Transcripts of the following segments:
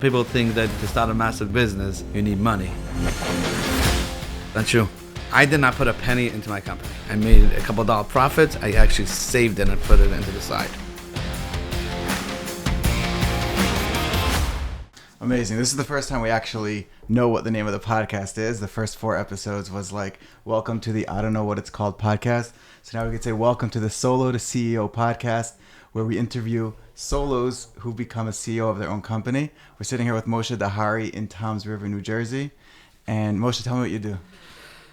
People think that to start a massive business, you need money. That's true. I did not put a penny into my company. I made a couple dollar profits. I actually saved it and put it into the side. Amazing. This is the first time we actually know what the name of the podcast is. The first 4 episodes was like, welcome to the I don't know what it's called podcast. So now we could say welcome to the Solo to CEO podcast, where we interview solos who become a CEO of their own company. We're sitting here with Moshe Dahari in Toms River, New Jersey. And Moshe, tell me what you do.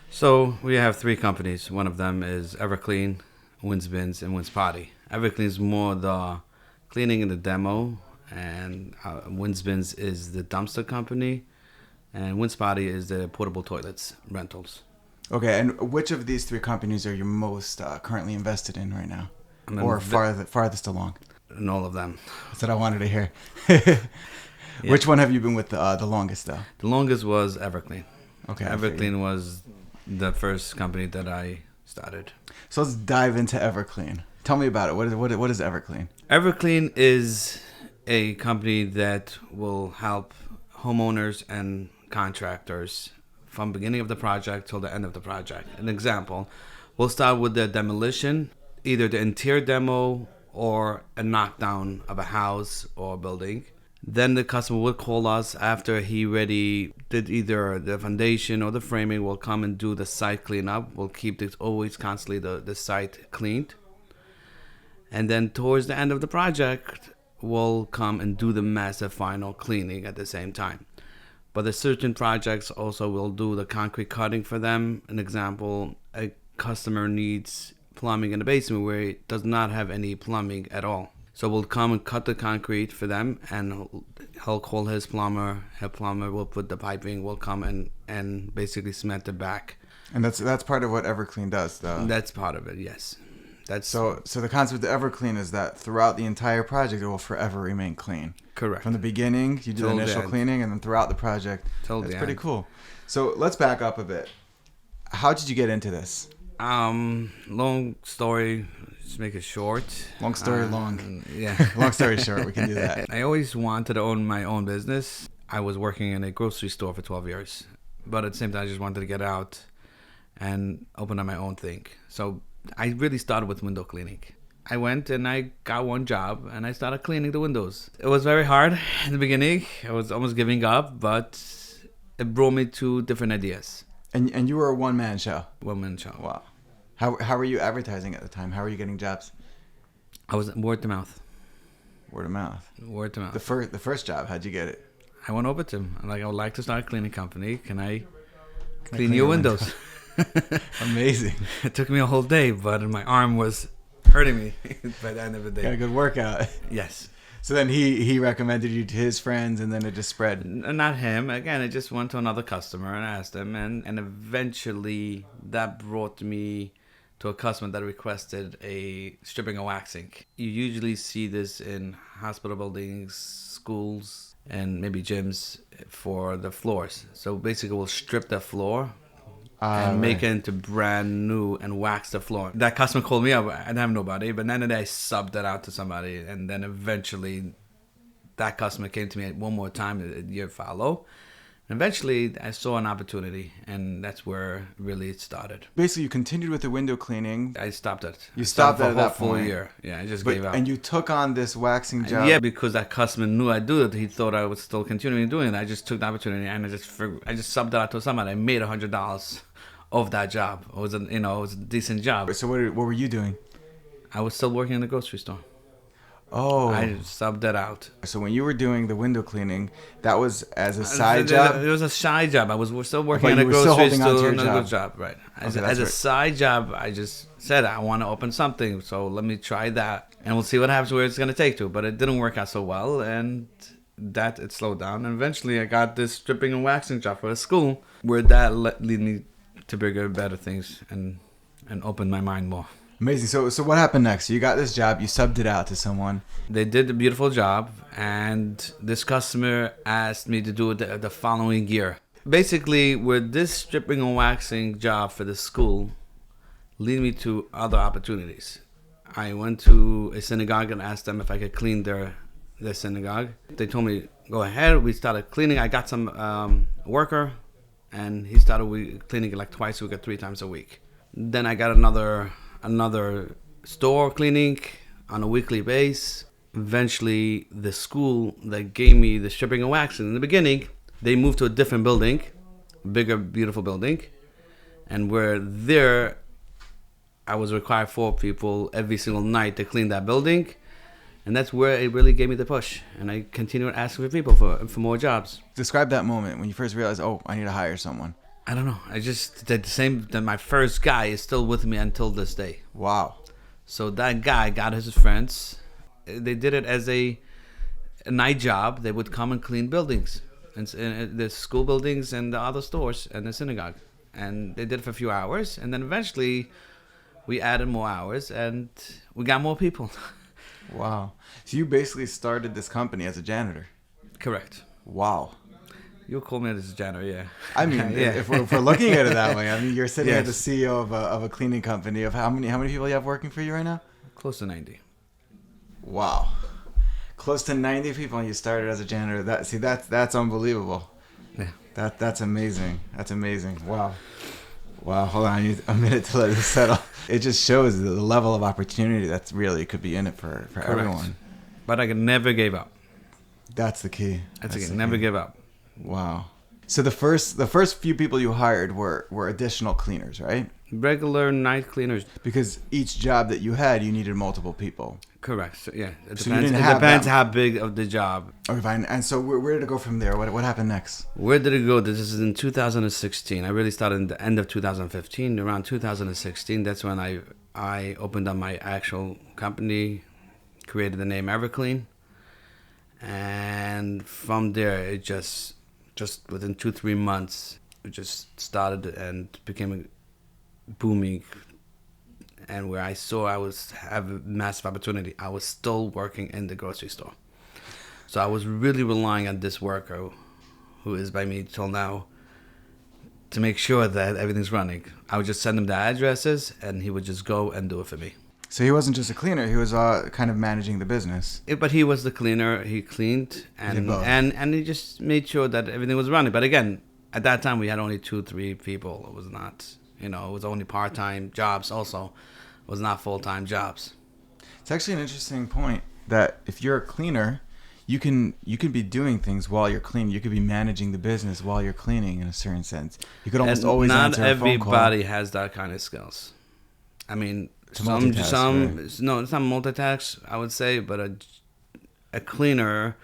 So we have 3 companies. One of them is EverKleen, Wynn's Bins, and Wynn's Potty. EverKleen is more the cleaning and the demo, and Wynn's Bins is the dumpster company, and Wynn's Potty is the portable toilets rentals. Okay, and which of these 3 companies are you most currently invested in right now? Or farthest along? In all of them. That's what I wanted to hear. Yeah. Which one have you been with the longest, though? The longest was EverKleen. Okay. EverKleen was the first company that I started. So let's dive into EverKleen. Tell me about it. What is EverKleen? EverKleen is a company that will help homeowners and contractors from beginning of the project till the end of the project. An example, we'll start with the demolition, either the interior demo or a knockdown of a house or a building. Then the customer will call us after he already did either the foundation or the framing. We'll come and do the site cleanup. We'll keep always constantly the site cleaned. And then towards the end of the project, we'll come and do the massive final cleaning at the same time. But the certain projects also will do the concrete cutting for them. An example, a customer needs plumbing in the basement where it does not have any plumbing at all. So we'll come and cut the concrete for them, and he'll call his plumber. Her plumber will put the piping. We'll come and basically cement it back. And that's part of what EverKleen does, though. That's part of it, yes. So the concept of EverKleen is that throughout the entire project, it will forever remain clean. Correct. From the beginning, you do the initial cleaning, and then throughout the project. That's pretty cool. So let's back up a bit. How did you get into this? Long story, just make it short. Long story long. Yeah. Long story short, we can do that. I always wanted to own my own business. I was working in a grocery store for 12 years. But at the same time, I just wanted to get out and open up my own thing. So I really started with window cleaning. I went and I got one job and I started cleaning the windows. It was very hard in the beginning. I was almost giving up, but it brought me to different ideas. And you were a one-man show? One-man show. Wow. How were you advertising at the time? How were you getting jobs? I was word to mouth. Word of mouth? Word to mouth. The first job, how'd you get it? I went over to him. I would like to start a cleaning company. Can I clean your windows? Amazing. It took me a whole day, but my arm was hurting me by the end of the day. Got a good workout. Yes. So then he recommended you to his friends, and then it just spread. Not him. Again, it just went to another customer and asked him, and eventually that brought me to a customer that requested a stripping and waxing. You usually see this in hospital buildings, schools, and maybe gyms for the floors. So basically, we'll strip the floor and make it into brand new and wax the floor. That customer called me up. I didn't have nobody, but then I subbed that out to somebody, and then eventually that customer came to me one more time a year follow. And eventually I saw an opportunity, and that's where really it started. Basically, you continued with the window cleaning. I stopped it. You stopped at that full point. Year. Yeah, I just gave up. And you took on this waxing job. Yeah, because that customer knew I do it. He thought I was still continuing doing it. I just took the opportunity, and I just subbed it out to somebody. I made $100 of that job. It was a decent job. So what were you doing? I was still working in the grocery store. Oh. I subbed that out. So when you were doing the window cleaning, that was as a side job? It was a side job. I was still working in a grocery store. Another job, right. As a side job, I just said, I want to open something, so let me try that. And we'll see what happens, where it's going to take to. But it didn't work out so well, and that it slowed down. And eventually I got this stripping and waxing job for a school, where that led me to bigger, better things and opened my mind more. Amazing. So what happened next? You got this job. You subbed it out to someone. They did a beautiful job, and this customer asked me to do it the following year. Basically, with this stripping and waxing job for the school, led me to other opportunities. I went to a synagogue and asked them if I could clean their the synagogue. They told me, go ahead. We started cleaning. I got some worker, and he started cleaning like twice a week or 3 times a week. Then I got another store cleaning on a weekly basis. Eventually, the school that gave me the stripping and waxing in the beginning, they moved to a different building, a bigger, beautiful building. And where there, I was required 4 people every single night to clean that building. And that's where it really gave me the push. And I continued asking for people for more jobs. Describe that moment when you first realized, oh, I need to hire someone. I don't know. I just did the same. That my first guy is still with me until this day. Wow. So that guy got his friends. They did it as a night job. They would come and clean buildings, and the school buildings and the other stores and the synagogue. And they did it for a few hours. And then eventually we added more hours and we got more people. Wow. So you basically started this company as a janitor. Correct. Wow. You'll call me as a janitor, yeah. I mean, yeah. if we're looking at it that way, I mean, you're sitting Yes. as the CEO of a cleaning company. Of how many people you have working for you right now? Close to 90. Wow. Close to 90 people, and you started as a janitor. That's unbelievable. Yeah. That's amazing. That's amazing. Wow. Wow. Hold on, I need a minute to let this settle. It just shows the level of opportunity that's really could be in it for everyone. But I never gave up. That's the key. That's the key. Never give up. Wow. So the first few people you hired were additional cleaners, right? Regular night cleaners. Because each job that you had, you needed multiple people. Correct. So, yeah. It So you depends, didn't have depends that- how big of the job. Okay, fine. And so where did it go from there? What happened next? Where did it go? This is in 2016. I really started in the end of 2015. Around 2016, that's when I opened up my actual company, created the name EverKleen. And from there, it just within 2-3 months, it just started and became booming. And where I saw I was have a massive opportunity, I was still working in the grocery store. So I was really relying on this worker, who is by me till now, to make sure that everything's running. I would just send him the addresses, and he would just go and do it for me. So he wasn't just a cleaner; he was kind of managing the business. But he was the cleaner. He cleaned did both. and he just made sure that everything was running. But again, at that time we had only 2-3 people. It was not, it was only part-time jobs. Also, it was not full-time jobs. It's actually an interesting point that if you're a cleaner, you can be doing things while you're cleaning. You could be managing the business while you're cleaning in a certain sense. You could almost And always not answer a phone call. everybody has that kind of skills. I mean, To some multitask, right? no, it's not multitask, I would say, but a cleaner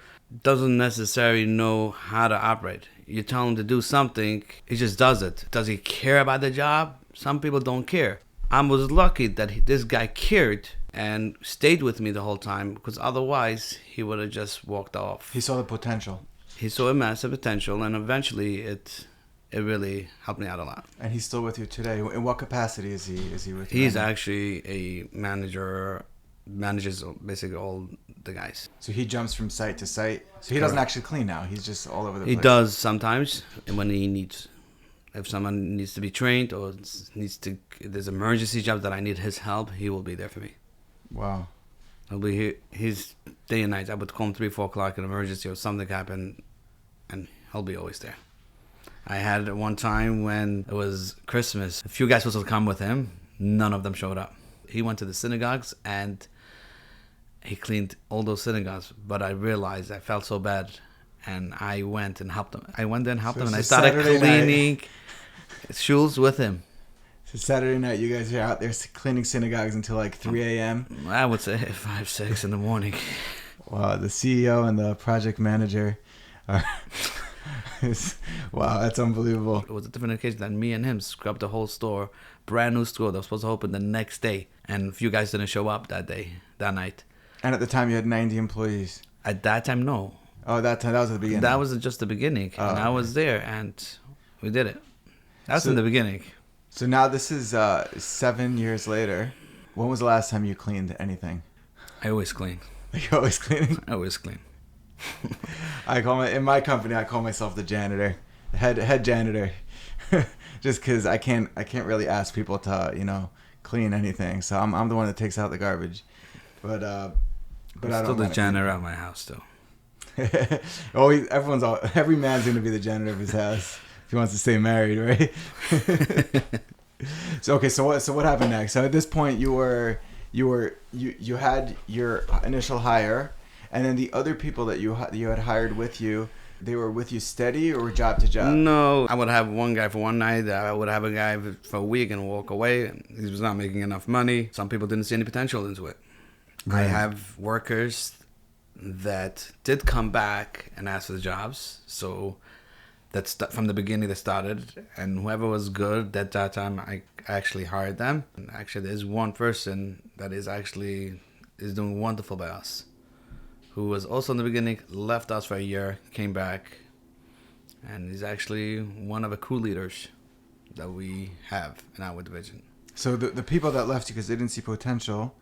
doesn't necessarily know how to operate. You tell him to do something, he just does it. Does he care about the job? Some people don't care. I was lucky that this guy cared and stayed with me the whole time, because otherwise he would have just walked off. He saw the potential, He saw a massive potential, and eventually it really helped me out a lot. and he's still with you today. In what capacity is he with you? He's right now? actually a manager, manages basically all the guys. So he jumps from site to site. So he doesn't actually clean now. He's just all over the He place. does sometimes when he needs. If someone needs to be trained or there's emergency jobs that I need his help, he will be there for me. Wow. He'll be here. He's day and night. I would call him 3-4 o'clock in emergency or something happened, and he'll be always there. I had one time when it was Christmas. A few guys supposed to come with him. None of them showed up. He went to the synagogues and he cleaned all those synagogues. But I realized I felt so bad, and I went and helped him. I went there and helped him, and I it's started Saturday cleaning shuls with him. So Saturday night, you guys are out there cleaning synagogues until like 3 a.m. I would say 5-6 in the morning. Wow, the CEO and the project manager are... Wow, that's unbelievable. It was a different occasion than me and him scrubbed the whole store, brand new store that was supposed to open the next day, and a few guys didn't show up that night. And at the time, you had 90 employees. At that time, no. Oh, that was at the beginning. That was just the beginning, and I was there, and we did it. That was in the beginning. So now this is 7 years later. When was the last time you cleaned anything? I always clean. Are you always cleaning? I always clean. In my company, I call myself the janitor, the head janitor, just because I can't really ask people to clean anything. So I'm the one that takes out the garbage. But But I'm still the janitor at my house, though. Every man's gonna be the janitor of his house if he wants to stay married, right? So what happened next? So at this point, you had your initial hire, and then the other people that you had hired with you, they were with you steady or job to job? No, I would have one guy for one night. I would have a guy for a week and walk away. He was not making enough money. Some people didn't see any potential into it. Right. I have workers that did come back and ask for the jobs. So that's from the beginning they started. And whoever was good at that time, I actually hired them. And actually, there's one person that is doing wonderful by us, who was also in the beginning, left us for a year, came back, and he's actually one of the crew leaders that we have in our division. So the people that left you because they didn't see potential,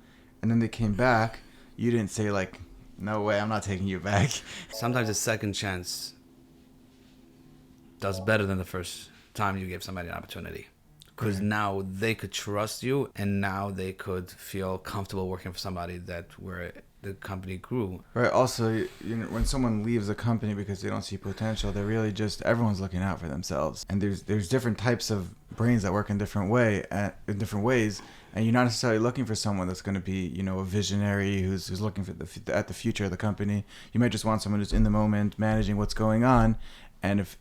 and then they came back, you didn't say like, no way, I'm not taking you back. Sometimes a second chance does better than the first time you give somebody an opportunity. Because now they could trust you, and now they could feel comfortable working for somebody where the company grew. Right. Also, when someone leaves a company because they don't see potential, they're really everyone's looking out for themselves. And there's different types of brains that work in different ways, and you're not necessarily looking for someone that's going to be, a visionary who's looking for at the future of the company. You might just want someone who's in the moment, managing what's going on. And if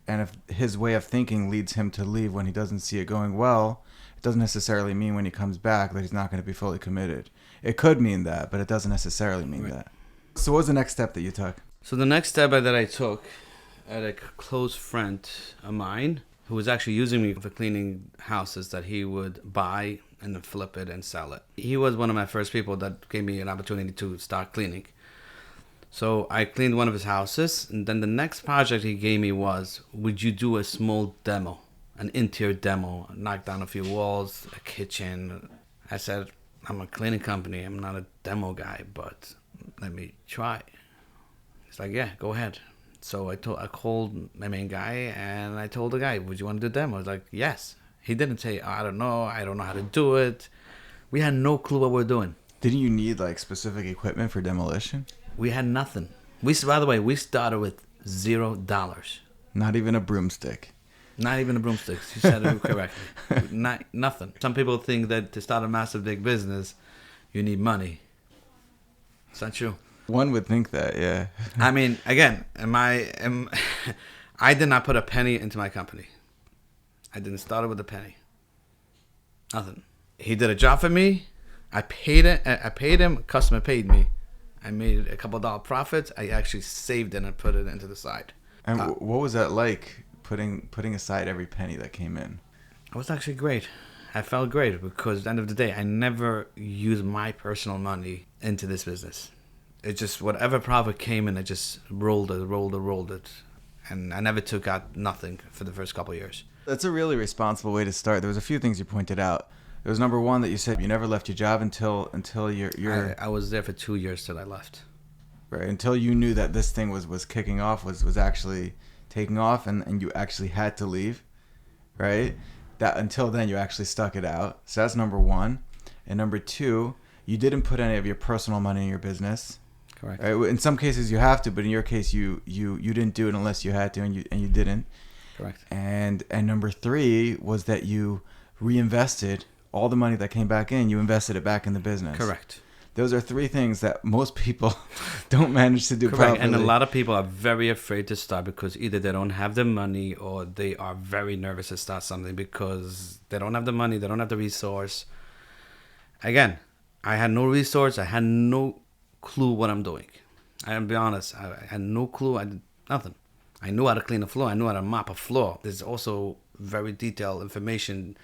his way of thinking leads him to leave when he doesn't see it going well, it doesn't necessarily mean when he comes back that he's not going to be fully committed. It could mean that, but it doesn't necessarily mean that. So what was the next step that you took? So the next step that I took, I had a close friend of mine who was actually using me for cleaning houses that he would buy and then flip it and sell it. He was one of my first people that gave me an opportunity to start cleaning. So I cleaned one of his houses, and then the next project he gave me was, would you do a small demo, an interior demo, knock down a few walls, a kitchen. I said, I'm a cleaning company, I'm not a demo guy, but let me try. He's like, yeah, go ahead. So I called my main guy, and I told the guy, would you want to do a demo? I was like, yes. He didn't say, I don't know how to do it. We had no clue what we were doing. Didn't you need like specific equipment for demolition? We had nothing. By the way, we started with $0. Not even a broomstick. Not even a broomstick. You said it correctly. Nothing. Some people think that to start a massive big business, you need money. It's not true. One would think that, yeah. I mean, again, I did not put a penny into my company. I didn't start it with a penny. Nothing. He did a job for me. I paid him. Customer paid me. I made a couple $1 profits. I actually saved it and put it into the side. And what was that like, putting aside every penny that came in? It was actually great. I felt great because at the end of the day, I never used my personal money into this business. It just, whatever profit came in, I just rolled it. And I never took out nothing for the first couple of years. That's a really responsible way to start. There was a few things you pointed out. It was number one that you said you never left your job until you're. I was there for 2 years till I left. Right, until you knew that this thing was kicking off, was actually taking off, and you actually had to leave, right? That until then you actually stuck it out. So that's number one. And number two, you didn't put any of your personal money in your business. Correct. Right? In some cases you have to, but in your case you didn't do it unless you had to, and you didn't. Correct. And number three was that you reinvested all the money that came back in. You invested it back in the business. Correct. Those are three things that most people don't manage to do Correct. properly. And a lot of people are very afraid to start because either they don't have the money or they are very nervous to start something because they don't have the money, they don't have the resource. Again, I had no resource. I had no clue what I'm doing. I'll be honest. I had no clue. I did nothing. I knew how to clean a floor. I knew how to mop a floor. There's also very detailed information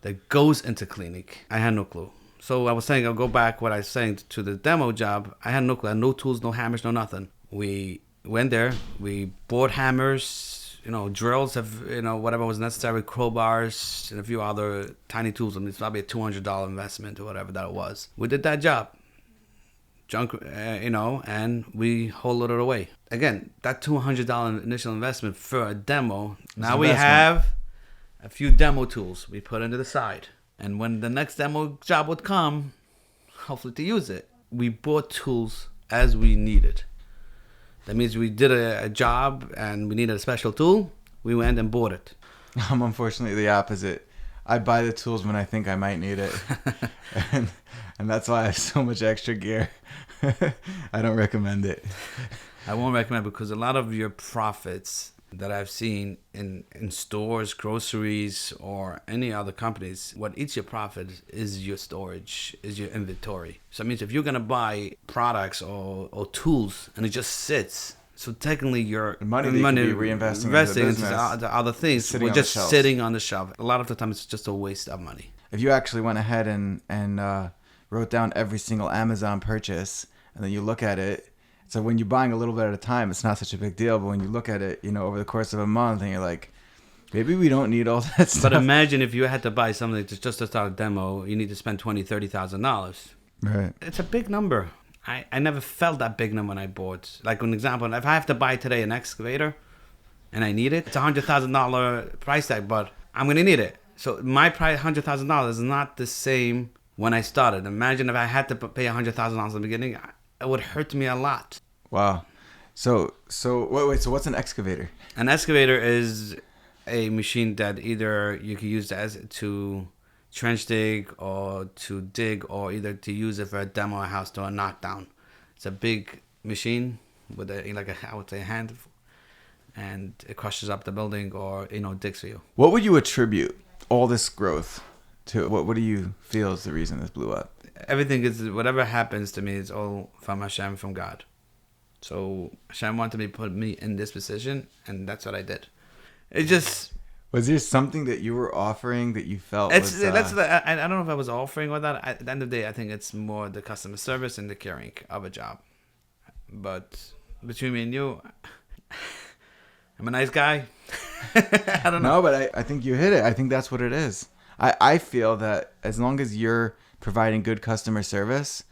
that goes into cleaning. I had no clue. So I was saying, I'll go back what I was saying to the demo job. I had no clue. I had no tools, no hammers, no nothing. We went there. We bought hammers, drills, whatever was necessary, crowbars, and a few other tiny tools. It's probably a $200 investment or whatever that it was. We did that job. And we hauled it away. Again, that $200 initial investment for a demo. Now we have a few demo tools we put into the side. And when the next demo job would come, hopefully to use it, we bought tools as we needed. That means we did a job and we needed a special tool. We went and bought it. I'm unfortunately the opposite. I buy the tools when I think I might need it. and that's why I have so much extra gear. I don't recommend it. I won't recommend because a lot of your profits that I've seen in stores, groceries, or any other companies, what eats your profit is your storage, is your inventory. So it means if you're going to buy products or tools and it just sits, so technically your money could be reinvesting into other things, we're just sitting on the shelf. A lot of the time it's just a waste of money. If you actually went ahead and wrote down every single Amazon purchase and then you look at it, so when you're buying a little bit at a time, it's not such a big deal. But when you look at it, over the course of a month, and you're like, maybe we don't need all that stuff. But imagine if you had to buy something just to start a demo, you need to spend $20,000-$30,000. Right. It's a big number. I never felt that big number when I bought. Like an example, if I have to buy today an excavator, and I need it, it's $100,000 price tag, but I'm gonna need it. So my price, $100,000, is not the same when I started. Imagine if I had to pay $100,000 in the beginning. It would hurt me a lot. Wow. So wait. So what's an excavator? An excavator is a machine that either you can use as to trench dig or to dig, or either to use it for a demo, a house, or a knockdown. It's a big machine with I would say a hand, and it crushes up the building or digs for you. What would you attribute all this growth to? What do you feel is the reason this blew up? Everything is, whatever happens to me is all from Hashem, from God. So Hashem wanted me to put me in this position, and that's what I did. It just... Was there something that you were offering that you felt I don't know if I was offering or that. At the end of the day, I think it's more the customer service and the caring of a job. But between me and you, I'm a nice guy. I don't know. No, but I think you hit it. I think that's what it is. I feel that as long as you're providing good customer service,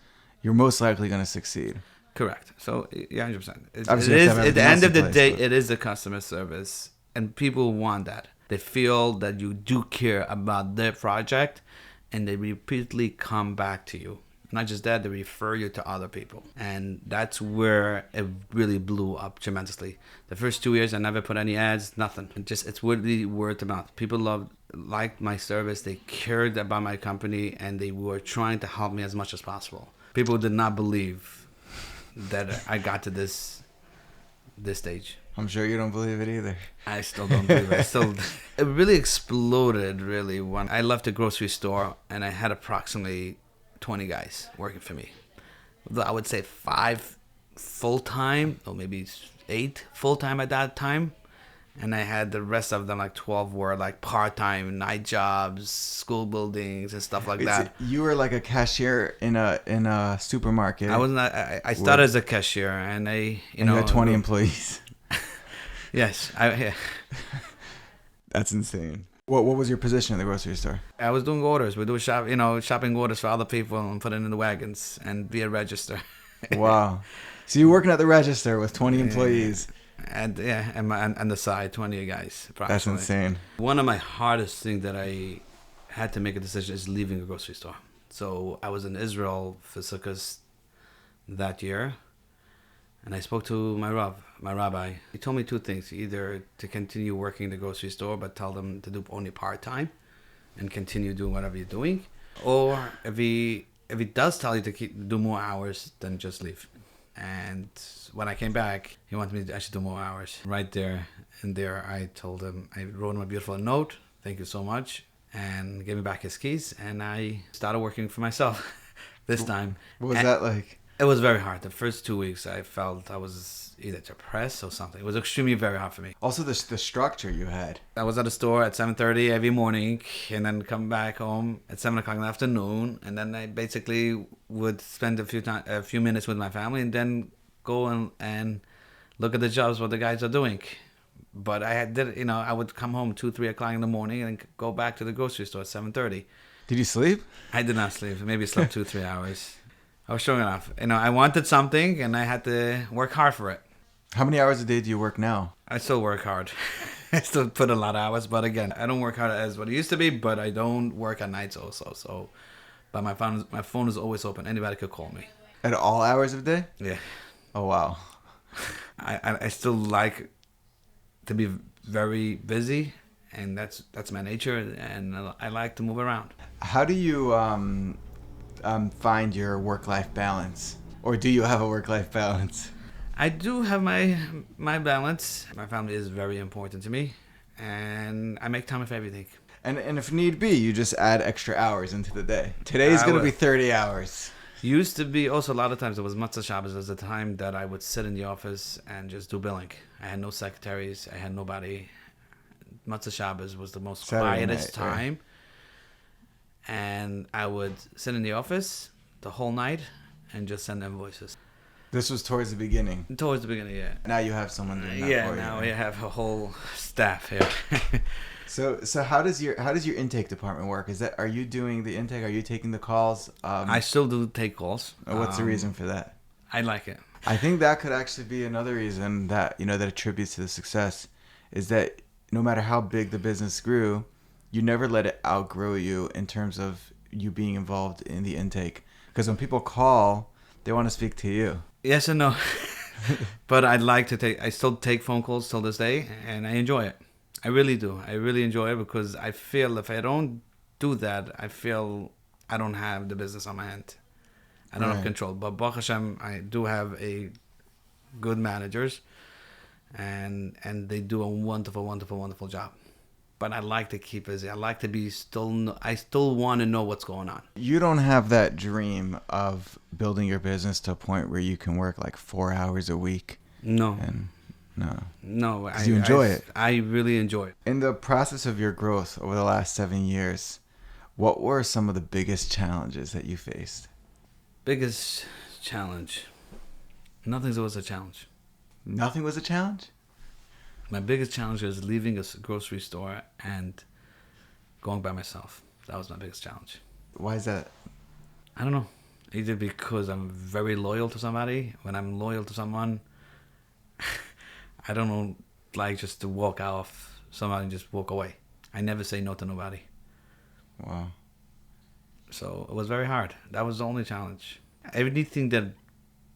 you're most likely going to succeed. Correct. So, yeah, 100%. It Obviously, is, at the end of the day, it is the customer service. And people want that. They feel that you do care about their project, and they repeatedly come back to you. Not just that, they refer you to other people. And that's where it really blew up tremendously. The first 2 years, I never put any ads, nothing. It's really word of mouth. People liked my service. They cared about my company, and they were trying to help me as much as possible. People did not believe that I got to this stage. I'm sure you don't believe it either. I still don't believe it. It really exploded, really, when I left the grocery store, and I had approximately 20 guys working for me. I would say 5 full-time, or maybe 8 full-time at that time. And I had the rest of them, like 12 were like part-time, night jobs, school buildings and stuff like that. You were like a cashier in a supermarket. I wasn't. I started as a cashier, and you had 20 employees. Yes. That's insane. What was your position in the grocery store? I was doing orders. We do shopping orders for other people and put it in the wagons and be a register. Wow. So you're working at the register with 20 employees. And the side, 20 guys. That's insane. One of my hardest things that I had to make a decision is leaving a grocery store. So I was in Israel for Sukkot that year, and I spoke to my rabbi. He told me 2 things: either to continue working in the grocery store, but tell them to do only part-time, and continue doing whatever you're doing, or if he does tell you to do more hours, then just leave. And when I came back, he wanted me to actually do more hours. Right there and there, I told him, I wrote him a beautiful note, thank you so much, and gave me back his keys, and I started working for myself this time. What was that like? It was very hard. The first 2 weeks, I felt I was either depressed or something. It was extremely very hard for me. Also, the structure you had. I was at the store at 7:30 every morning, and then come back home at 7 o'clock in the afternoon, and then I basically would spend a few minutes with my family, and then go and look at the jobs what the guys are doing. But I would come home 2-3 o'clock in the morning and go back to the grocery store at 7:30. Did you sleep? I did not sleep. Maybe slept 2-3 hours. I was strong enough. I wanted something, and I had to work hard for it. How many hours a day do you work now? I still work hard. I still put a lot of hours, but again, I don't work hard as what it used to be, but I don't work at nights also. So, but my phone is always open. Anybody could call me. At all hours of the day? Yeah. Oh, wow. I still like to be very busy, and that's my nature, and I like to move around. How do you find your work-life balance? Or do you have a work-life balance? I do have my balance. My family is very important to me, and I make time for everything. And if need be, you just add extra hours into the day. Today's going to be 30 hours. Used to be also a lot of times it was Matzah Shabbos was the time that I would sit in the office and just do billing. I had no secretaries. I had nobody. Matzah Shabbos was the most Saturday quietest night, time. Right? And I would sit in the office the whole night and just send invoices. This was towards the beginning. Towards the beginning, yeah. Now you have someone doing that for you. Yeah, now we have a whole staff here. So how does your intake department work? Are you doing the intake? Are you taking the calls? I still do take calls. What's the reason for that? I like it. I think that could actually be another reason that that attributes to the success, is that no matter how big the business grew, you never let it outgrow you in terms of you being involved in the intake. Because when people call, they want to speak to you. Yes and no. But I still take phone calls till this day, and I enjoy it. I really do. I really enjoy it because I feel if I don't do that, I feel I don't have the business on my hand. I don't have control. But Baruch Hashem, I do have a good managers, and they do a wonderful, wonderful, wonderful job. But I like to keep busy. I like to be I still want to know what's going on. You don't have that dream of building your business to a point where you can work like 4 hours a week. No. No, you enjoy it. I really enjoy it. In the process of your growth over the last 7 years, what were some of the biggest challenges that you faced? Biggest challenge? Nothing was a challenge. Nothing was a challenge? My biggest challenge was leaving a grocery store and going by myself. That was my biggest challenge. Why is that? I don't know. Either because I'm very loyal to somebody. When I'm loyal to someone, I don't like just to walk off somebody and just walk away. I never say no to nobody. Wow. So it was very hard. That was the only challenge. Anything that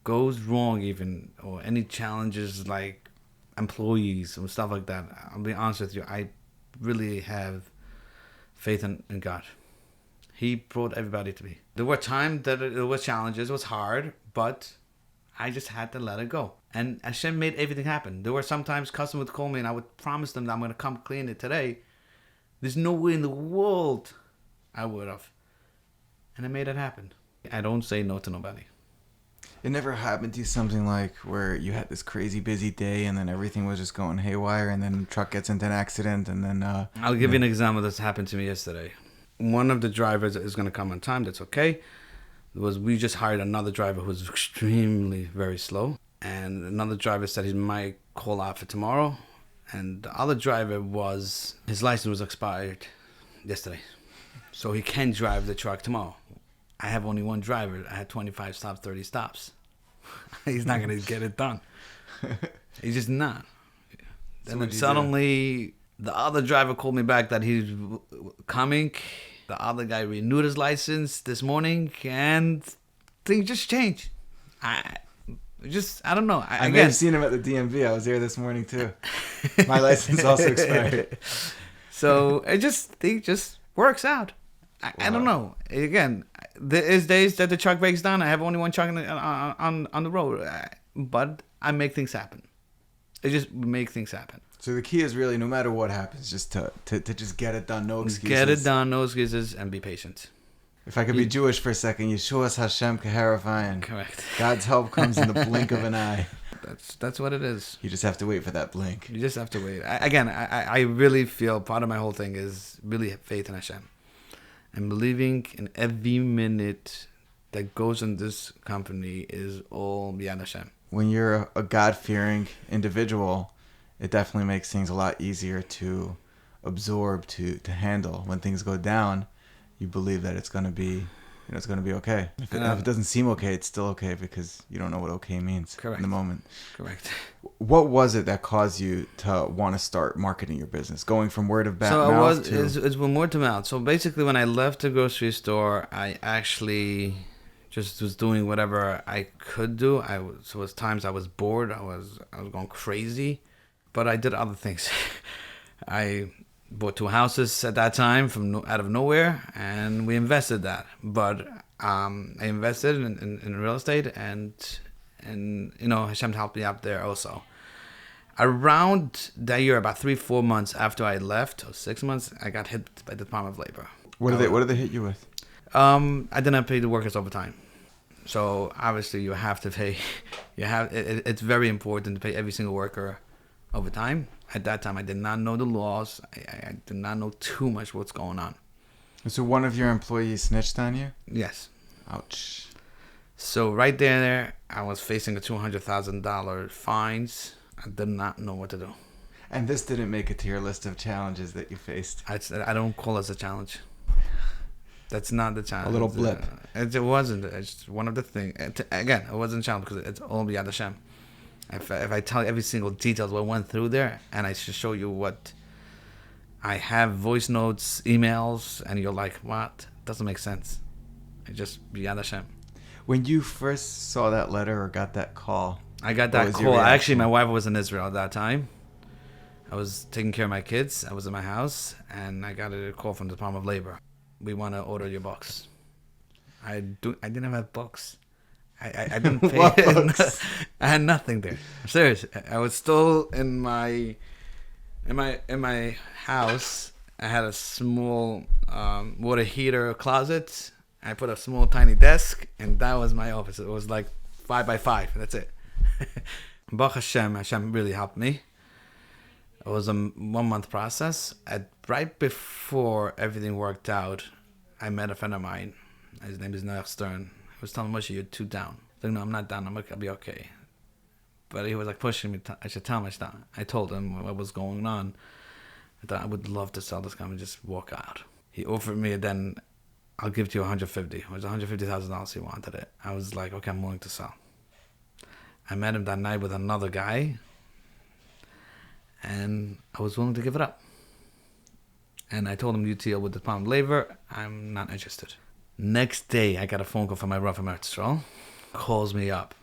goes wrong even, or any challenges like employees and stuff like that, I'll be honest with you, I really have faith in God. He brought everybody to me. There were times that it was challenges, it was hard, but I just had to let it go. And Hashem made everything happen. There were sometimes customers would call me and I would promise them that I'm going to come clean it today. There's no way in the world I would have. And I made it happen. I don't say no to nobody. It never happened to you something like where you had this crazy busy day and then everything was just going haywire and then the truck gets into an accident and then... I'll give you an example that's happened to me yesterday. One of the drivers is going to come on time. That's okay. We just hired another driver who was extremely very slow. And another driver said he might call out for tomorrow. And the other driver his license was expired yesterday. So he can drive the truck tomorrow. I have only one driver. I had 25 stops, 30 stops. He's not going to get it done. He's just not. So then suddenly the other driver called me back that he's coming. The other guy renewed his license this morning and things just changed. I don't know. I may have seen him at the DMV. I was there this morning too. My license also expired. So it just works out. I don't know. Again, there is days that the truck breaks down. I have only one truck on the road, but I make things happen. I just make things happen. So the key is really, no matter what happens, just to just get it done, no excuses. Get it done, no excuses, and be patient. If I could be Jewish for a second, Yeshua's Hashem Keharafayin. Correct. God's help comes in the blink of an eye. That's what it is. You just have to wait for that blink. You just have to wait. I really feel part of my whole thing is really faith in Hashem. And believing in every minute that goes in this company is all B'yad Hashem. When you're a God-fearing individual, it definitely makes things a lot easier to absorb, to handle. When things go down, you believe that it's going to be, it's going to be okay. If it doesn't seem okay, it's still okay because you don't know what okay means. Correct. In the moment. Correct. What was it that caused you to want to start marketing your business, going from word of mouth to... It's from word to mouth. So basically, when I left the grocery store, I actually just was doing whatever I could do. So was times I was bored. I was going crazy, but I did other things. I bought 2 houses at that time out of nowhere, and we invested that. But I invested in real estate, and Hashem helped me out there also. Around that year, about 3-4 months after I left, or 6 months, I got hit by the Department of Labor. What did they hit you with? I didn't pay the workers overtime. So obviously you have to pay. It's very important to pay every single worker overtime. At that time, I did not know the laws. I did not know too much what's going on. So one of your employees snitched on you? Yes. Ouch. So right there, I was facing a $200,000 fines. I did not know what to do. And this didn't make it to your list of challenges that you faced? I don't call this a challenge. That's not the challenge. A little blip. It wasn't. It's one of the things. Again, it wasn't a challenge because it's all beyond Hashem. If I tell you every single detail what went through there, and I should show you what I have, voice notes, emails, and you're like, what? Doesn't make sense. It's just beyond Hashem. When you first saw that letter or got that call, I got that call. Actually, my wife was in Israel at that time. I was taking care of my kids. I was in my house, and I got a call from the Department of Labor. We want to order your books. I didn't have books. I didn't pay. What books? I had nothing there. I'm serious. I was still in my house. I had a small water heater closet. I put a small tiny desk, and that was my office. It was like 5 by 5. That's it. Baruch Hashem really helped me. It was a 1-month process. Right before everything worked out, I met a friend of mine. His name is Noach Stern. He was telling Moshe, you're too down. I was like, no, I'm not down. I'll be okay. But he was like pushing me. I should tell him I told him what was going on. I thought I would love to sell this company and just walk out. He offered me, then I'll give to you $150. It was $150,000 he wanted it. I was like, okay, I'm willing to sell. I met him that night with another guy, and I was willing to give it up. And I told him, you deal with the Department of Labor, I'm not interested. Next day, I got a phone call from my brother from Eretz, calls me up,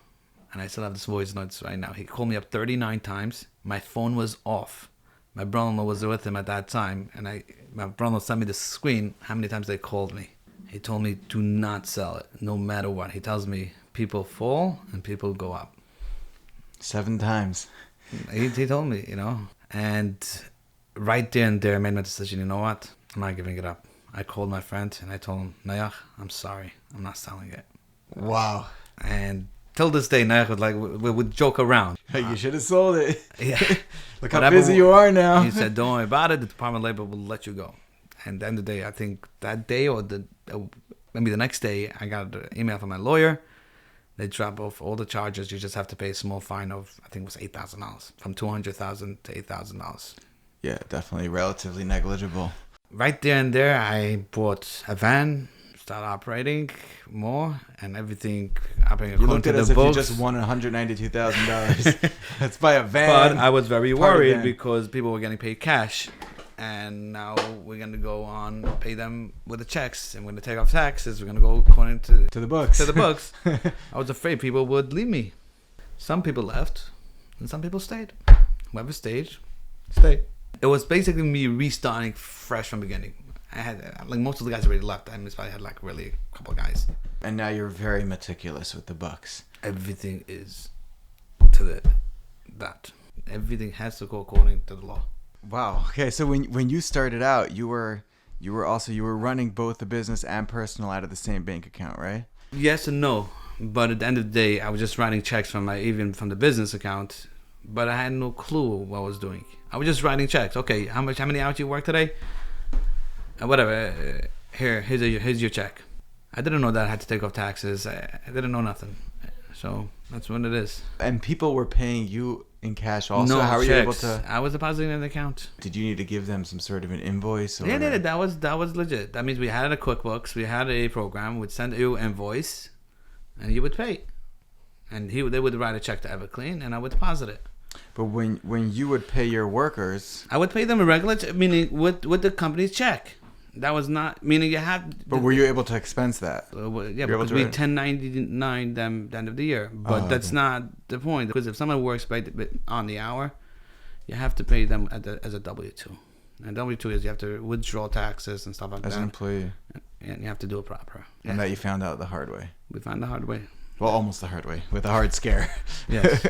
and I still have this voice notes right now. He called me up 39 times. My phone was off. My brother-in-law was with him at that time, and my brother-in-law sent me the screen, how many times they called me. He told me, do not sell it, no matter what. He tells me, people fall and people go up. 7 times. He told me, and right there and there I made my decision. You know what? I'm not giving it up. I called my friend and I told him, Noach, I'm sorry. I'm not selling it. Wow. And till this day, Noach was like, we would joke around. You should have sold it. Yeah. Look how busy you are now. He said, don't worry about it. The Department of Labor will let you go. And at the end of the day, I think that day or maybe the next day, I got an email from my lawyer. They drop off all the charges. You just have to pay a small fine of, I think it was $8,000. From $200,000 to $8,000. Yeah, definitely relatively negligible. Right there and there, I bought a van, started operating more, and everything operating according to the books. You looked at it as if you just won $192,000. Let's buy a van. But I was very worried because people were getting paid cash. And now we're going to go on, pay them with the checks. And when they take off taxes, we're going to go according to the books. To the books. I was afraid people would leave me. Some people left, and some people stayed. Whoever stayed. It was basically me restarting fresh from the beginning. I had, most of the guys already left. I had really a couple of guys. And now you're very meticulous with the books. Everything is to that. Everything has to go according to the law. Wow. Okay, so when you started out, you were running both the business and personal out of the same bank account, right? Yes and no. But at the end of the day, I was just writing checks from the business account, but I had no clue what I was doing. I was just writing checks. Okay, how many hours you work today? Whatever. Here's your check. I didn't know that I had to take off taxes. I didn't know nothing. So that's what it is. And people were paying you in cash also? No, how were you able to? I was depositing in the account. Did you need to give them some sort of an invoice? Or... Yeah, that was legit. That means we had a QuickBooks, we had a program, we'd send you an invoice, and you would pay. And they would write a check to EverKleen, and I would deposit it. But when you would pay your workers, I would pay them a regular, meaning with the company's check. That was not meaning you have. But were you able to expense that? Yeah, because we 1099 them the end of the year. But that's not the point. Because if someone works on the hour, you have to pay them as a W-2. And W-2 is you have to withdraw taxes and stuff like that. As an employee. And you have to do it proper. And that you found out the hard way. We found the hard way. Well, almost the hard way, with a hard scare. Yes.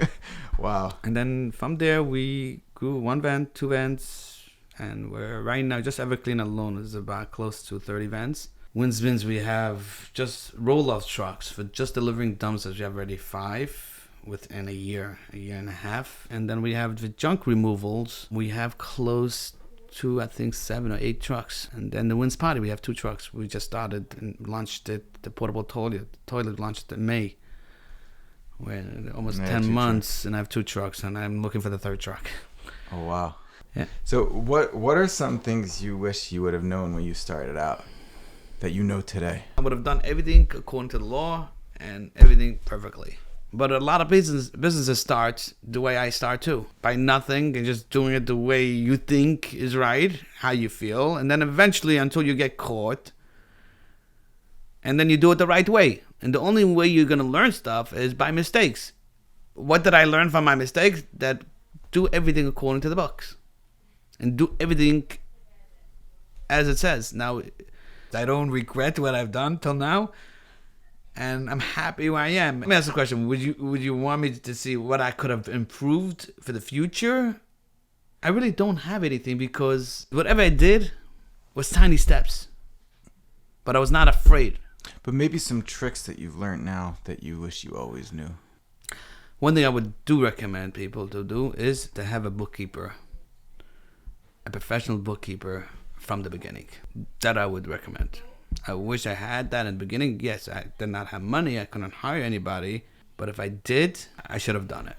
Wow. And then from there, we grew 1 van, 2 vans, and we're right now, just EverKleen alone is about close to 30 vans. Wynn's Bins, we have just roll-off trucks for just delivering dumpsters. We have already 5 within a year and a half. And then we have the junk removals. We have close to, I think, 7 or 8 trucks. And then the Wynn's Potty, we have 2 trucks. We just started and launched it. The portable toilet launched in May. We're almost 10 months, and I have 2 trucks, and I'm looking for the 3rd truck. Oh, wow. Yeah. So what are some things you wish you would have known when you started out that you know today? I would have done everything according to the law and everything perfectly. But a lot of businesses start the way I start too, by nothing and just doing it the way you think is right, how you feel, and then eventually until you get caught, and then you do it the right way. And the only way you're going to learn stuff is by mistakes. What did I learn from my mistakes? That do everything according to the books. And do everything as it says. Now, I don't regret what I've done till now. And I'm happy where I am. Let me ask the question. Would you want me to see what I could have improved for the future? I really don't have anything because whatever I did was tiny steps. But I was not afraid. But maybe some tricks that you've learned now that you wish you always knew. One thing I would do recommend people to do is to have a bookkeeper. A professional bookkeeper from the beginning. That I would recommend. I wish I had that in the beginning. Yes, I did not have money. I couldn't hire anybody. But if I did, I should have done it.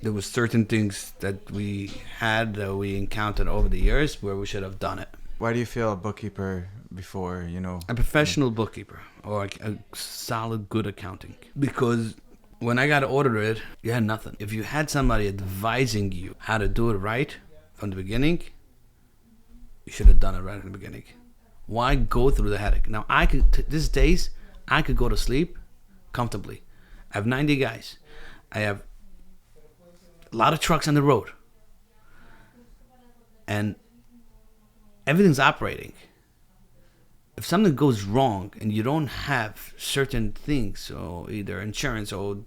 There were certain things that we had that we encountered over the years where we should have done it. Why do you feel a bookkeeper before, a professional bookkeeper or a solid, good accounting? Because when I got audited, you had nothing. If you had somebody advising you how to do it right from the beginning, you should have done it right from the beginning. Why go through the headache? Now, these days, I could go to sleep comfortably. I have 90 guys. I have a lot of trucks on the road. And everything's operating. If something goes wrong and you don't have certain things, so either insurance or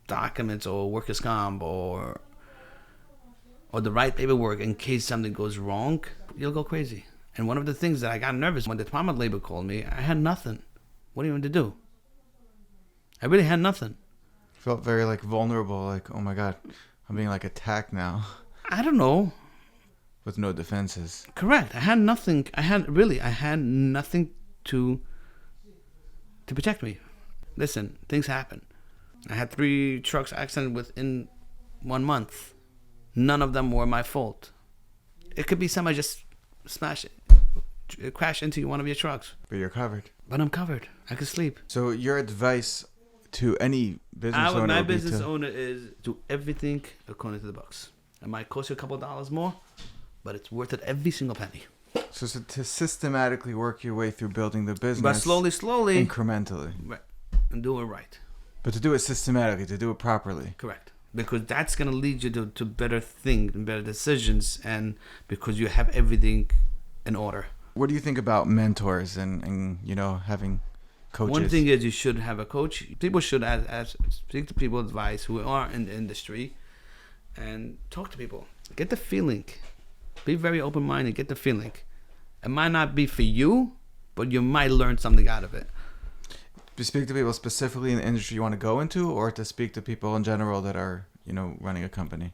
documents or workers' comp or the right paperwork in case something goes wrong, you'll go crazy. And one of the things that I got nervous when the Department of Labor called me, I had nothing. What do you want to do? I really had nothing. Felt very vulnerable, oh my God, I'm being attacked now. I don't know. With no defenses. Correct. I had nothing. I had nothing to protect me. Listen, things happen. I had 3 trucks accident within 1 month. None of them were my fault. It could be somebody just crash into one of your trucks. But you're covered. But I'm covered. I can sleep. So your advice to any business owner my business owner is do everything according to the books. It might cost you a couple of dollars more, but it's worth it every single penny. So to systematically work your way through building the business. But slowly. Incrementally. Right. And do it right. But to do it systematically, to do it properly. Correct. Because that's going to lead you to better things and better decisions, and because you have everything in order. What do you think about mentors and having coaches? One thing is you should have a coach. People should speak to people, advice who are in the industry, and talk to people. Get the feeling. Be very open-minded. Get the feeling. It might not be for you, but you might learn something out of it. To speak to people specifically in the industry you want to go into, or to speak to people in general that are, running a company?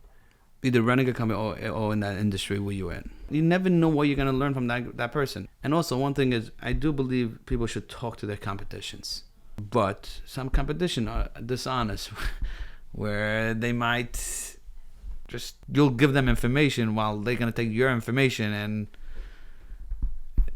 Either running a company or in that industry where you're in. You never know what you're going to learn from that person. And also, one thing is, I do believe people should talk to their competitions. But some competition are dishonest, where they might you'll give them information while they're going to take your information and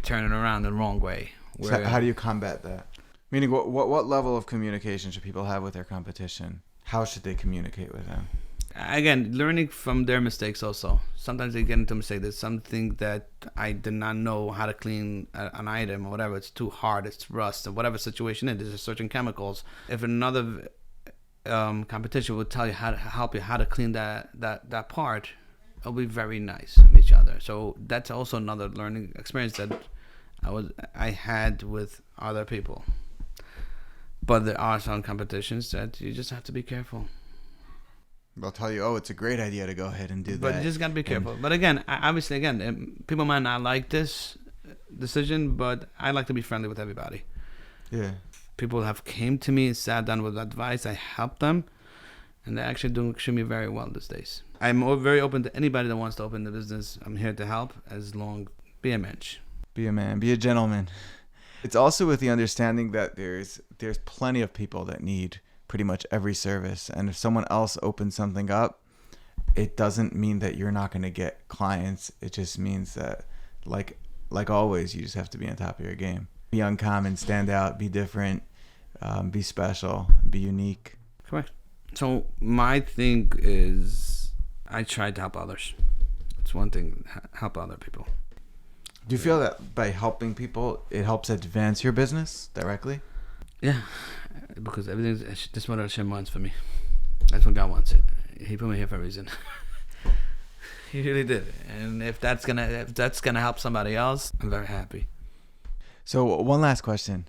turn it around the wrong way. So how do you combat that? Meaning, what level of communication should people have with their competition? How should they communicate with them? Again, learning from their mistakes also. Sometimes they get into a mistake. There's something that I did not know how to clean an item or whatever. It's too hard. It's rust or whatever situation it is. There's certain chemicals. If another competition would tell you how to help you how to clean that part, it'll be very nice of each other. So that's also another learning experience that I had with other people. But there are some competitions that you just have to be careful. They'll tell you, oh, it's a great idea to go ahead and do that. But you just got to be careful. But again, obviously, people might not like this decision, but I like to be friendly with everybody. Yeah. People have came to me and sat down with advice. I helped them, and they're actually doing extremely very well these days. I'm very open to anybody that wants to open the business. I'm here to help as long be a mensch. Be a man. Be a gentleman. It's also with the understanding that there's plenty of people that need pretty much every service, and if someone else opens something up, it doesn't mean that you're not going to get clients. It just means that, like always, you just have to be on top of your game. Be uncommon, stand out, be different, be special, be unique. Correct. So my thing is, I try to help others. It's one thing, help other people. Do you feel that by helping people, it helps advance your business directly? Yeah, because this is what Hashem wants for me. That's what God wants it. He put me here for a reason. He really did. And if that's gonna help somebody else, I'm very happy. So one last question: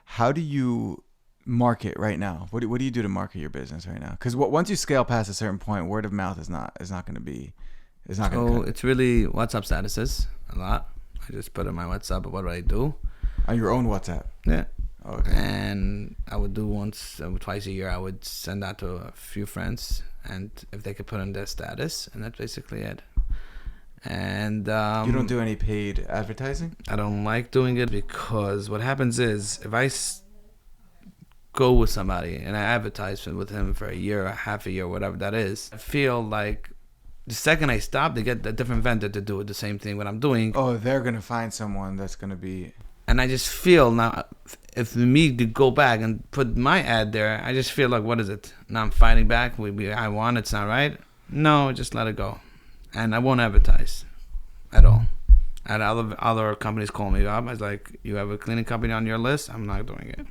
how do you market right now? What do you do to market your business right now? Because once you scale past a certain point, word of mouth is not going to be. It's not going to. So it's really WhatsApp statuses a lot. I just put in my WhatsApp of what do I do. On your own WhatsApp. Yeah. Okay. And I would do twice a year. I would send that to a few friends, and if they could put in their status, and that's basically it. And you don't do any paid advertising? I don't like doing it because what happens is if I go with somebody and I advertise with him for a year or half a year, whatever that is, I feel like the second I stop, they get a different vendor to do the same thing what I'm doing. Oh, they're gonna find someone that's gonna be. And I just feel now, if me to go back and put my ad there, I just feel like, what is it? Now I'm fighting back. I won. It's not right. No, just let it go. And I won't advertise at all. And other companies call me up. I was like, you have a cleaning company on your list? I'm not doing it.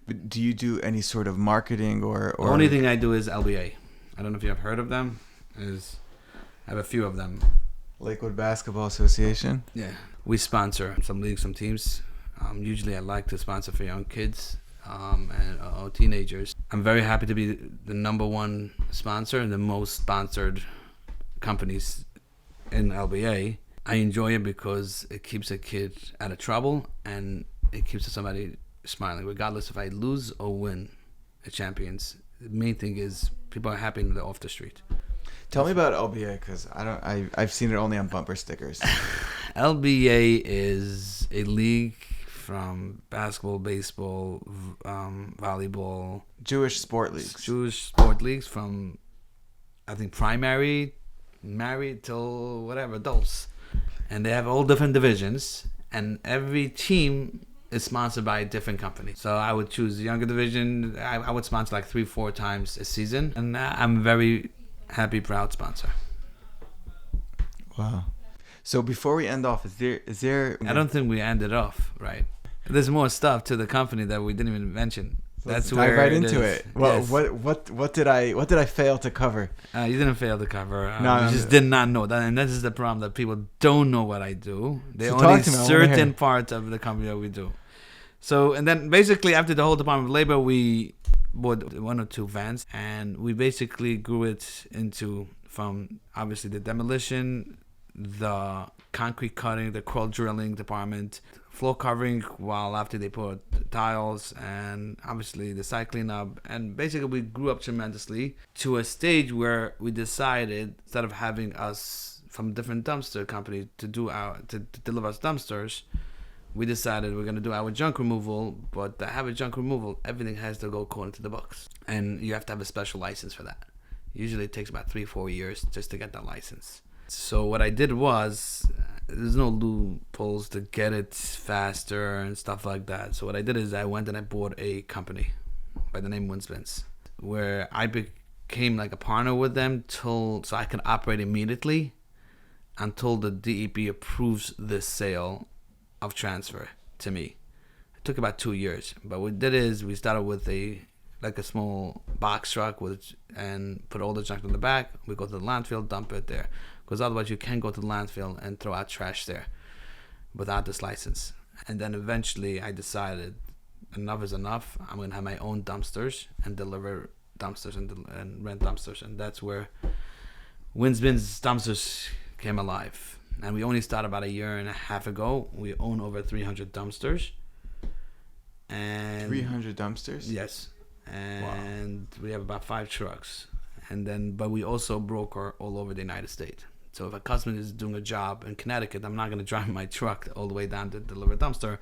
But do you do any sort of marketing or? The only thing I do is LBA. I don't know if you have heard of them. I have a few of them. Lakewood Basketball Association? Yeah. We sponsor some leagues, some teams. Usually I like to sponsor for young kids and teenagers. I'm very happy to be the number one sponsor and the most sponsored companies in LBA. I enjoy it because it keeps a kid out of trouble and it keeps somebody smiling, regardless if I lose or win the champions. The main thing is people are happy when they're off the street. Tell me about LBA because I've seen it only on bumper stickers. LBA is a league from basketball, baseball, volleyball. Jewish sport leagues. Jewish sport leagues from, I think, primary, married till whatever, adults. And they have all different divisions. And every team is sponsored by a different company. So I would choose the younger division. I would sponsor like 3-4 times a season. And I'm very happy, proud sponsor. Wow. So before we end off, is there? I don't think we ended off right. There's more stuff to the company that we didn't even mention. So that's where right into is. it. Well, Yes. what did I fail to cover? You didn't fail to cover. No, you just did not know that, and that is the problem that people don't know what I do. They So only talk to me, I wanna certain hear. parts of the company that we do. So, and then basically after the whole Department of Labor, we bought 1 or 2 vans, and we basically grew it into from obviously the demolition, the concrete cutting, the coil drilling department, floor covering while after they put tiles, and obviously the site cleanup. And basically we grew up tremendously to a stage where we decided, instead of having us from different dumpster companies to deliver us dumpsters, we decided we're going to do our junk removal. But to have a junk removal, everything has to go according to the books, and you have to have a special license for that. Usually it takes about 3-4 years just to get that license. So what I did was, there's no loopholes to get it faster and stuff like that. So what I did is I went and I bought a company by the name Wynn, where I became like a partner with them so I can operate immediately until the DEP approves this sale of transfer to me. It took about 2 years, but what we did is we started with a small box truck and put all the junk in the back. We go to the landfill, dump it there, because otherwise you can't go to the landfill and throw out trash there without this license. And then eventually I decided enough is enough. I'm gonna have my own dumpsters and deliver dumpsters and rent dumpsters, and that's where Wynn's dumpsters came alive. And we only started about a year and a half ago. We own over 300 dumpsters. And 300 dumpsters? Yes. And we have about 5 trucks. But we also broker all over the United States. So if a customer is doing a job in Connecticut, I'm not going to drive my truck all the way down to deliver a dumpster.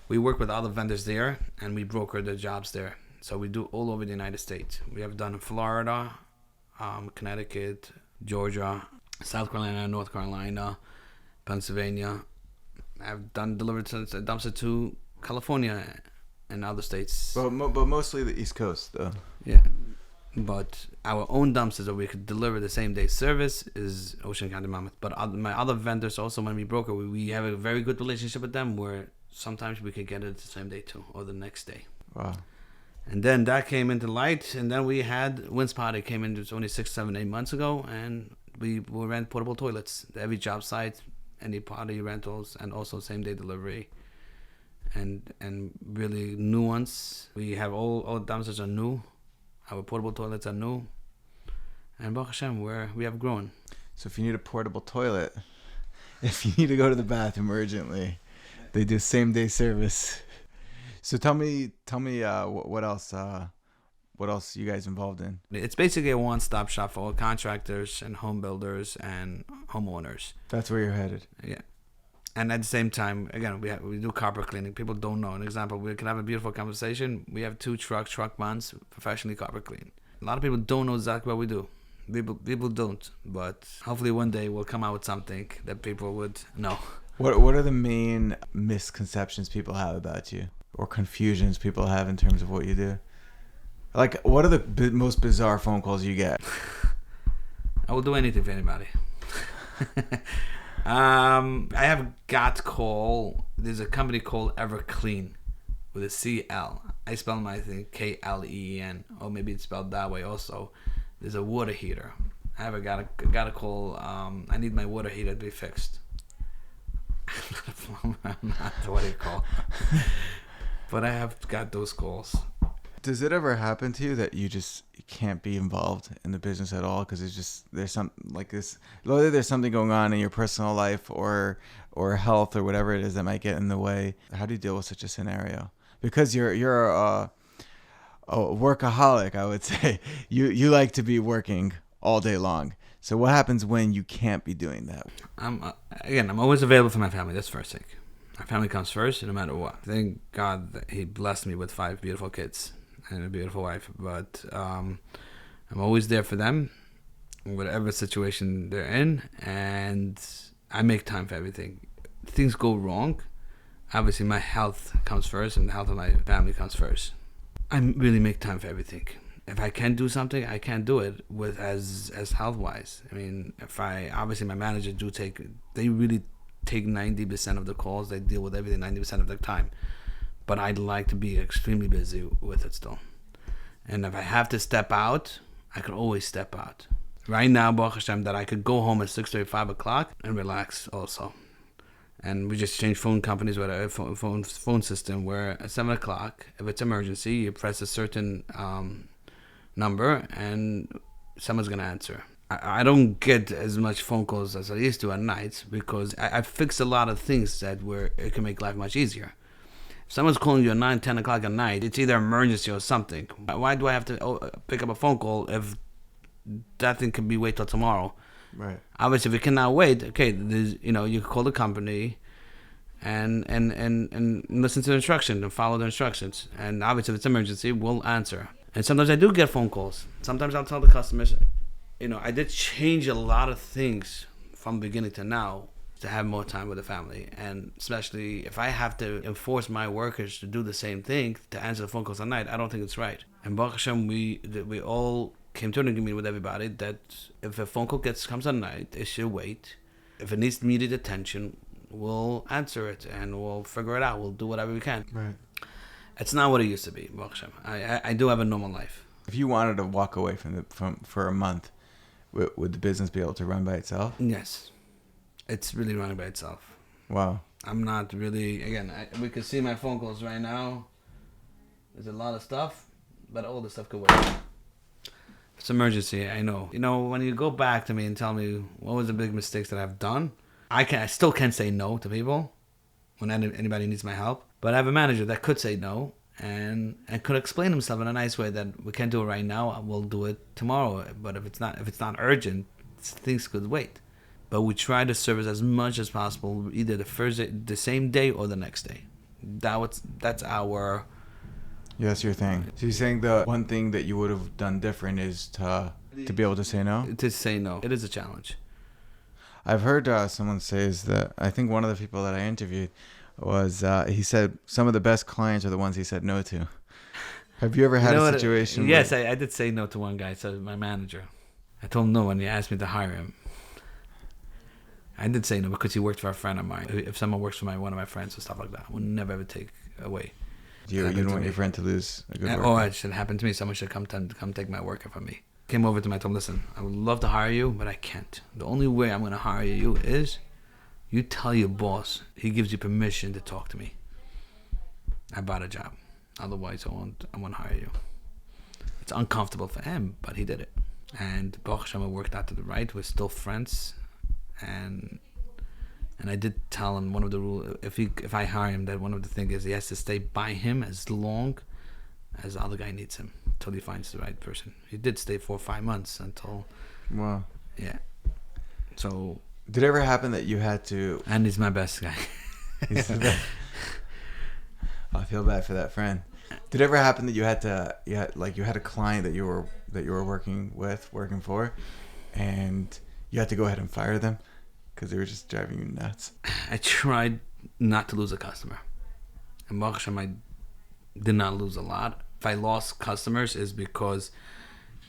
We work with other vendors there, and we broker the jobs there. So we do all over the United States. We have done in Florida, Connecticut, Georgia, South Carolina, North Carolina, Pennsylvania. I've delivered a dumpster to California and other states. But mostly the East Coast, though. Yeah. But our own dumpsters that we could deliver the same day service is Ocean County Monmouth. But my other vendors also, when we broker, we have a very good relationship with them where sometimes we could get it the same day too, or the next day. Wow. And then that came into light, and then we had Wynn's Potty came in only 6, 7, 8 months ago, and we will rent portable toilets every job site, any potty rentals, and also same day delivery. And really new ones. We have all dumpsters are new. Our portable toilets are new. And Baruch Hashem, we have grown. So if you need a portable toilet, if you need to go to the bathroom urgently, they do same day service. So tell me, what else you guys involved in? It's basically a one-stop shop for all contractors and home builders and homeowners. That's where you're headed. Yeah. And at the same time, again, we do carpet cleaning. People don't know. An example, we can have a beautiful conversation. We have 2 truck bonds, professionally carpet clean. A lot of people don't know exactly what we do. People don't. But hopefully one day we'll come out with something that people would know. What are the main misconceptions people have about you, or confusions people have in terms of what you do? Like, what are the most bizarre phone calls you get? I will do anything for anybody. I have got call. There's a company called EverKleen with a CL. I spell my thing KLEEN, or maybe it's spelled that way also. There's a water heater. I have got a call. I need my water heater to be fixed. I'm not a plumber. I'm not what you call. But I have got those calls. Does it ever happen to you that you can't be involved in the business at all because there's something like this, whether there's something going on in your personal life or health or whatever it is that might get in the way? How do you deal with such a scenario? Because you're a workaholic, I would say. You like to be working all day long. So what happens when you can't be doing that? I'm always available for my family. That's first thing. My family comes first, no matter what. Thank God that He blessed me with 5 beautiful kids and a beautiful wife. But I'm always there for them, whatever situation they're in, and I make time for everything. Things go wrong. Obviously, my health comes first, and the health of my family comes first. I really make time for everything. If I can do something, I can do it with as health wise. I mean, obviously my manager they really take 90% of the calls. They deal with everything 90% of the time. But I'd like to be extremely busy with it still. And if I have to step out, I could always step out. Right now, Baruch Hashem, that I could go home at 6:30, 5 o'clock and relax also. And we just changed phone companies with a phone system where at 7 o'clock, if it's emergency, you press a certain number and someone's going to answer. I don't get as much phone calls as I used to at night because I fixed a lot of things where it can make life much easier. If someone's calling you at 9, 10 o'clock at night, it's either emergency or something. Why do I have to pick up a phone call if that thing can be wait till tomorrow? Right. Obviously, if it cannot wait, okay, you can call the company and listen to the instructions and follow the instructions. And obviously, if it's emergency, we'll answer. And sometimes I do get phone calls. Sometimes I'll tell the customers, I did change a lot of things from beginning to now to have more time with the family. And especially if I have to enforce my workers to do the same thing, to answer the phone calls at night, I don't think it's right. And Baruch Hashem, we all came to an agreement with everybody that if a phone call comes at night, it should wait. If it needs immediate attention, we'll answer it and we'll figure it out. We'll do whatever we can. Right. It's not what it used to be, Baruch Hashem. I do have a normal life. If you wanted to walk away from for a month, would the business be able to run by itself? Yes. It's really running by itself. Wow. I'm not really, again, we can see my phone calls right now. There's a lot of stuff, but all the stuff could wait. It's emergency, I know. You know, when you go back to me and tell me what was the big mistakes that I've done, I still can't say no to people when anybody needs my help. But I have a manager that could say no and could explain himself in a nice way that we can't do it right now. We'll do it tomorrow. But if it's not urgent, things could wait. But we try to service as much as possible, either the same day or the next day. That's our. Yeah, that's your thing. So you're saying the one thing that you would have done different is to be able to say no? To say no. It is a challenge. I've heard someone say is that, I think one of the people that I interviewed was, he said some of the best clients are the ones he said no to. Have you ever had a situation Yes, I did say no to one guy, so my manager. I told him no when he asked me to hire him. I did say no because he worked for a friend of mine. If someone works for one of my friends or stuff like that, I would never ever take away. You don't want your friend to lose a good worker. Oh, it should happen to me. Someone should come take my worker from me. Came over to me. I told him, listen, I would love to hire you, but I can't. The only way I'm going to hire you is you tell your boss he gives you permission to talk to me about a job. Otherwise, I won't hire you. It's uncomfortable for him, but he did it. And Baruch Hashem, it worked out to the right. We're still friends. And I did tell him one of the rules, if I hire him, that one of the things is he has to stay by him as long as the other guy needs him until he finds the right person. He did stay 4 or 5 months until. Wow. Yeah. So. Did it ever happen that you had to? And he's my best guy. He's the best. I feel bad for that friend. Did it ever happen that you had a client that you were working for, and you had to go ahead and fire them because they were just driving you nuts? I tried not to lose a customer. And Baruch Hashem, I did not lose a lot. If I lost customers, is because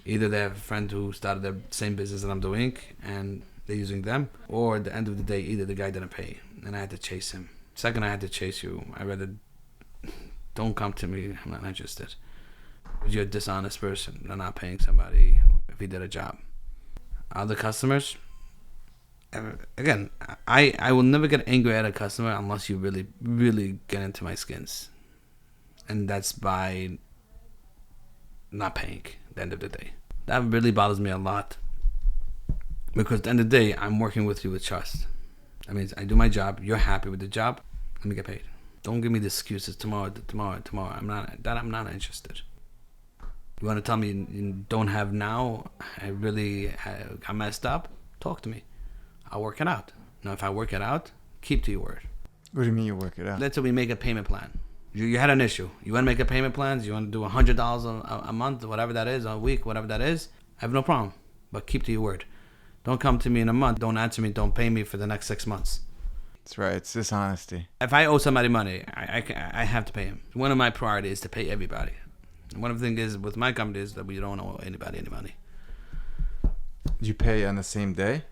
either they have a friend who started the same business that I'm doing and they're using them, or at the end of the day, either the guy didn't pay and I had to chase him. Second, I had to chase you. I rather don't come to me. I'm not interested. You're a dishonest person. They're not paying somebody if he did a job. Other customers, again, I will never get angry at a customer unless you really, really get into my skins. And that's by not paying at the end of the day. That really bothers me a lot. Because at the end of the day, I'm working with you with trust. That means I do my job, you're happy with the job, let me get paid. Don't give me the excuses tomorrow. I'm not interested. You want to tell me you don't have now, I messed up? Talk to me. I'll work it out. Now, if I work it out, keep to your word. What do you mean you work it out? Let's say we make a payment plan. You had an issue. You want to make a payment plan? You want to do $100 a month, whatever that is, a week, whatever that is? I have no problem. But keep to your word. Don't come to me in a month. Don't answer me. Don't pay me for the next 6 months. That's right. It's dishonesty. If I owe somebody money, I have to pay him. One of my priorities is to pay everybody. And one of the things is with my company is that we don't owe anybody any money. You pay on the same day?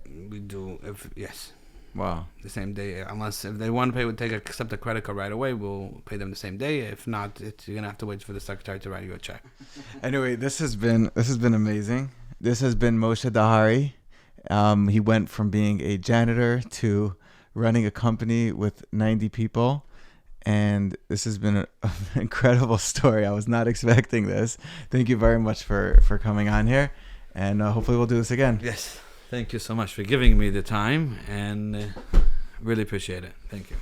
We do. Yes. Wow. The same day. Unless if they want to pay, accept a credit card right away, we'll pay them the same day. If not, you're gonna have to wait for the secretary to write you a check. Anyway, this has been amazing. This has been Moshe Dahari. He went from being a janitor to running a company with 90 people. And this has been an incredible story. I was not expecting this. Thank you very much for coming on here. And hopefully we'll do this again. Yes. Thank you so much for giving me the time. And really appreciate it. Thank you.